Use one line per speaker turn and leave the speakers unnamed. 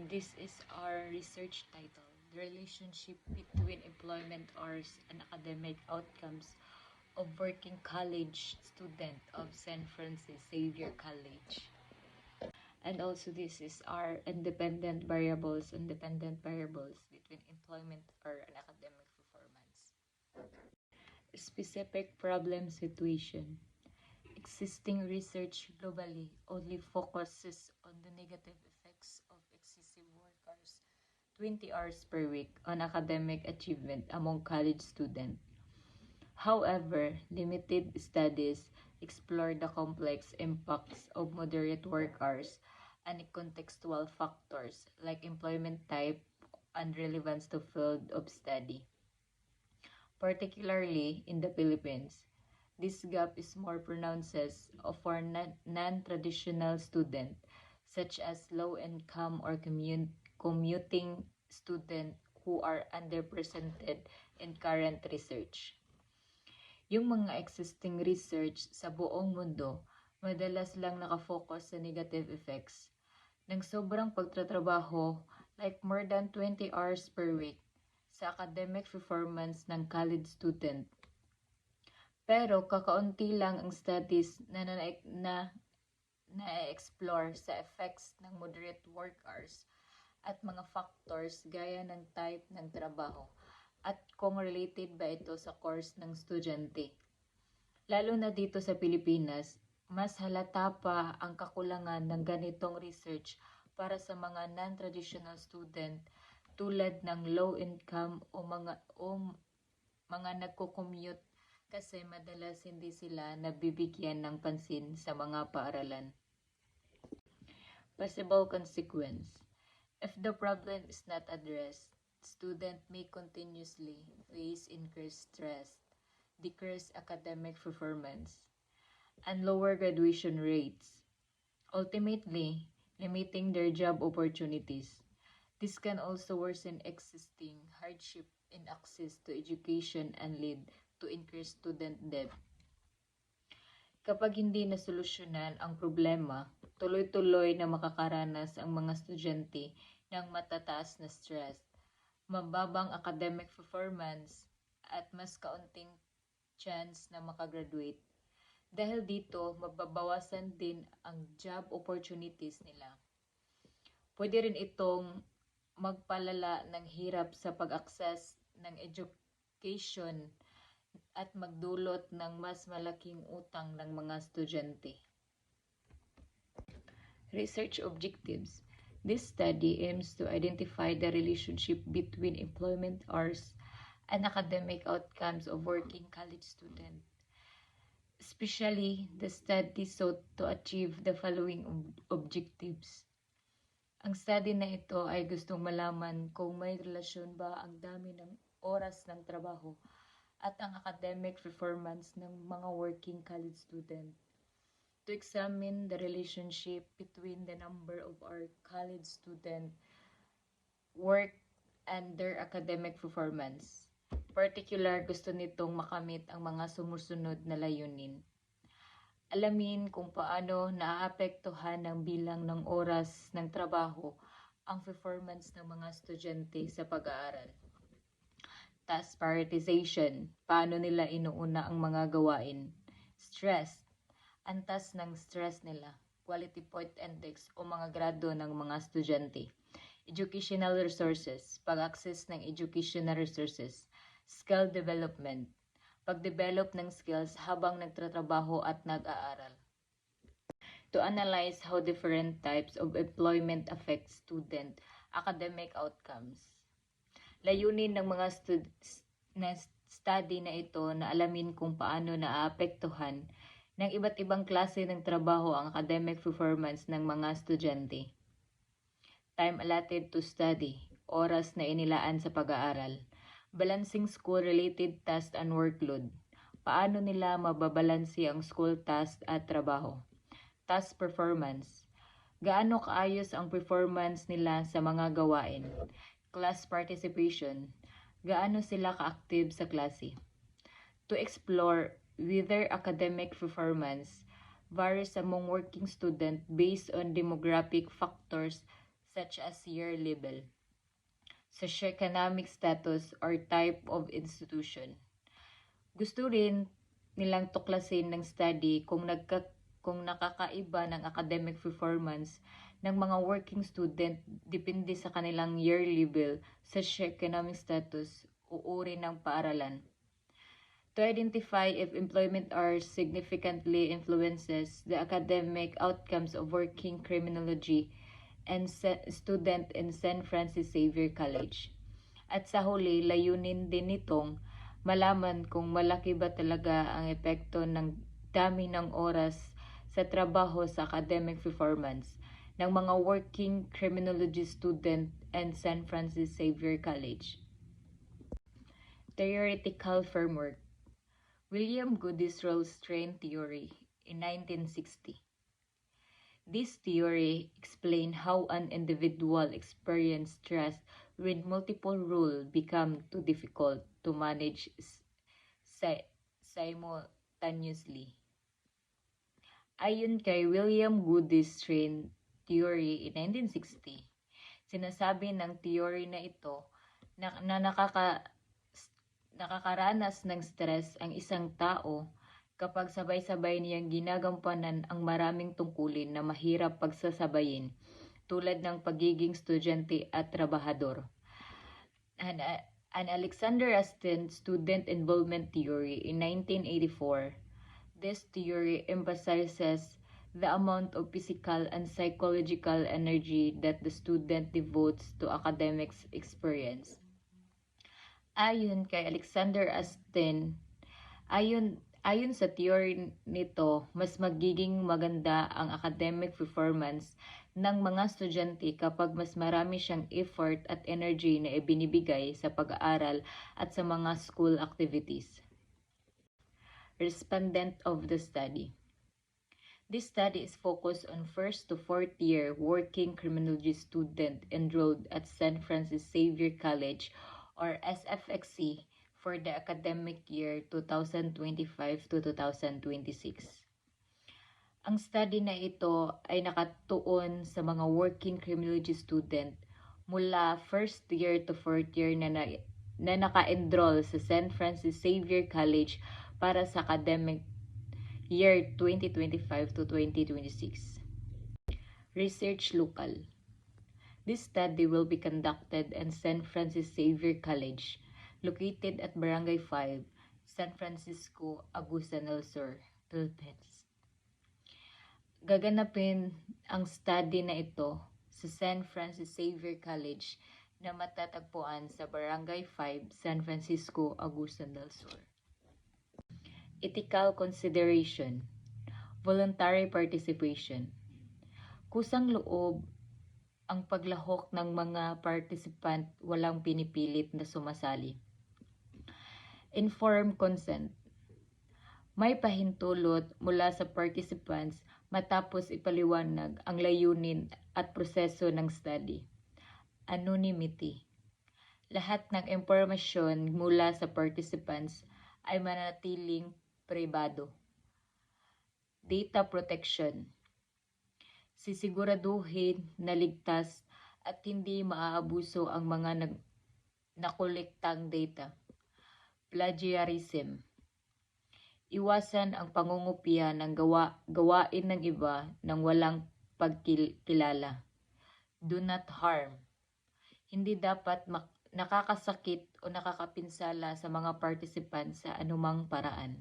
This is our research title, The Relationship Between Employment Hours and Academic Outcomes of Working College Student of San Francisco Xavier College. And also this is our independent variables between employment or an academic performance. Specific problem situation. Existing research globally only focuses on the negative effects of excessive work hours, 20 hours per week, on academic achievement among college students. However, limited studies explore the complex impacts of moderate work hours and contextual factors like employment type and relevance to field of study. Particularly in the Philippines, this gap is more pronounced for non-traditional students, such as low-income or commuting students who are underrepresented in current research. Yung mga existing research sa buong mundo, madalas lang nakafocus sa negative effects ng sobrang pagtatrabaho, like more than 20 hours per week, sa academic performance ng college student. Pero kakaunti lang ang studies na na-explore sa effects ng moderate work hours at mga factors gaya ng type ng trabaho at kung related ba ito sa course ng estudyante. Lalo na dito sa Pilipinas, mas halata pa ang kakulangan ng ganitong research para sa mga non-traditional student tulad ng low income o mga nagko-commute kasi madalas hindi sila nabibigyan ng pansin sa mga paaralan. Possible consequence. If the problem is not addressed, student may continuously face increased stress, decreased academic performance, and lower graduation rates, ultimately limiting their job opportunities. This can also worsen existing hardship in access to education and lead to increased student debt. Kapag hindi nasolusyonan ang problema, tuloy-tuloy na makakaranas ang mga estudyante ng matataas na stress, mababang academic performance, at mas kaunting chance na makagraduate. Dahil dito, mababawasan din ang job opportunities nila. Pwede rin itong magpalala ng hirap sa pag-access ng education at magdulot ng mas malaking utang ng mga estudyante. Research objectives. This study aims to identify the relationship between employment hours and academic outcomes of working college students. Especially, the study sought to achieve the following objectives. Ang study na ito ay gustong malaman kung may relasyon ba ang dami ng oras ng trabaho at ang academic performance ng mga working college student. To examine the relationship between the number of our college student work and their academic performance. Particular, gusto nitong makamit ang mga sumusunod na layunin. Alamin kung paano naaapektuhan ng bilang ng oras ng trabaho ang performance ng mga estudyante sa pag-aaral. Task prioritization, paano nila inuuna ang mga gawain. Stress, antas ng stress nila. Quality point index o mga grado ng mga estudyante. Educational resources, pag-access ng educational resources. Skill development, pag-develop ng skills habang nagtatrabaho at nag-aaral. To analyze how different types of employment affect student academic outcomes. Layunin ng mga study na ito na alamin kung paano naaapektuhan ng iba't ibang klase ng trabaho ang academic performance ng mga estudyante. Time allotted to study, oras na inilaan sa pag-aaral. Balancing school-related tasks and workload. Paano nila mababalansi ang school task at trabaho? Task performance. Gaano kaayos ang performance nila sa mga gawain? Class participation. Gaano sila ka-active sa klase? To explore whether academic performance varies among working student based on demographic factors such as year level, socioeconomic status, or type of institution. Gusto rin nilang tuklasin ng study kung nakakaiba ng academic performance ng mga working student depende sa kanilang year level, socioeconomic status, o uri ng paaralan. To identify if employment hours significantly influences the academic outcomes of working criminology and student in San Francis Xavier College. At sa huli, layunin din nitong malaman kung malaki ba talaga ang epekto ng dami ng oras sa trabaho sa academic performance ng mga working criminology student and San Francis Xavier College. Theoretical framework. William Goody's role-strain theory in 1960. This theory explained how an individual experiences stress when multiple rules become too difficult to manage simultaneously. Ayon kay William Goody's strain theory in 1960, sinasabi ng theory na ito na nakakaranas ng stress ang isang tao kapag sabay-sabay niyang ginagampanan ang maraming tungkulin na mahirap pagsasabayin, tulad ng pagiging estudyante at trabahador. An Alexander Aston student involvement theory in 1984, this theory emphasizes the amount of physical and psychological energy that the student devotes to academics experience. Ayon kay Alexander Aston, ayon sa theory nito, mas magiging maganda ang academic performance ng mga estudyante kapag mas marami siyang effort at energy na ibinibigay sa pag-aaral at sa mga school activities. Respondent of the study. This study is focused on first to fourth year working criminology student enrolled at San Francis Xavier College or SFXC for the academic year 2025 to 2026. Ang study na ito ay nakatuon sa mga working criminology student mula first year to fourth year na naka-enroll sa San Francis Xavier College para sa academic year 2025 to 2026. Research local. This study will be conducted in San Francis Xavier College, located at Barangay 5, San Francisco, Agusan del Sur, Philippines. Gaganapin ang study na ito sa San Francis Xavier College na matatagpuan sa Barangay 5, San Francisco, Agusan del Sur. Ethical consideration. Voluntary participation. Kusang loob ang paglahok ng mga participant, walang pinipilit na sumasali. Informed consent. May pahintulot mula sa participants matapos ipaliwanag ang layunin at proseso ng study. Anonymity. Lahat ng impormasyon mula sa participants ay manatiling pribado. Data protection. Sisiguraduhin na ligtas at hindi maaabuso ang mga nakolektang data. Plagiarism. Iwasan ang pangungopia ng gawain ng iba nang walang pagkilala. Do not harm. Hindi dapat nakakasakit o nakakapinsala sa mga participants sa anumang paraan.